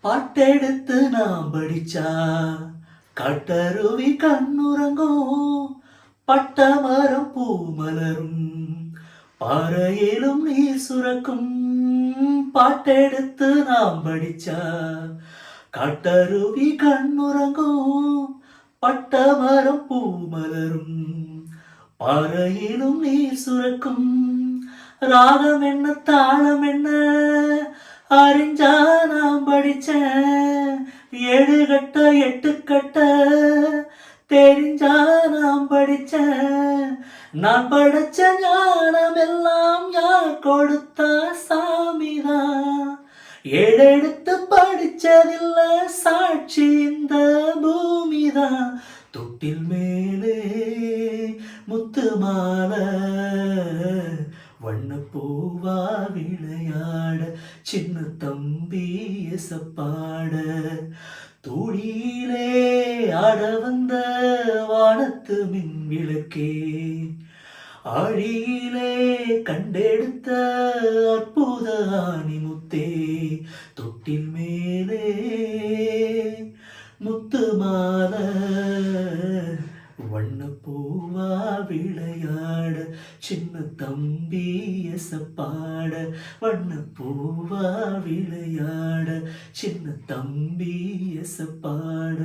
பாட்டெடுத்து நாம் படிச்சா கட்டருவி கண்ணுறங்கும், பட்டமரம் பூ மலரும், பாறையிலும் நீர் சுரக்கும். பாட்டெடுத்து நாம் படிச்சா கட்டருவி கண்ணுறங்கும், பட்டமரம் பூ மலரும், பாறையிலும் நீர் சுரக்கும். ராகம் என்ன தாளம் என்ன அறிஞ்சா நான் படிச்சேன், 7 கட்ட 8 கட்ட தெரிஞ்சா நான் படிச்சேன். நான் படிச்ச ஞானம் எல்லாம் யார் கொடுத்தா? சாமிதான். ஏழெடுத்து படிச்சதில்ல, சாட்சி இந்த பூமிதான். தொட்டில் மேலே முத்து மாலை வண்ணப்பூவா விளையாட, சின்ன தம்பி எசப்பாட, தூளியிலே ஆட வந்த வானத்து மின் விளக்கே, ஆழியிலே கண்டெடுத்த அற்புத ஆணிமுத்தே. தொட்டில் மேலே முத்து மாலை வண்ணப்பூவா விளையாட, சின்ன தம்பி எசப்பாட, வண்ணப்பூவா விளையாட, சின்ன தம்பி எசப்பாட.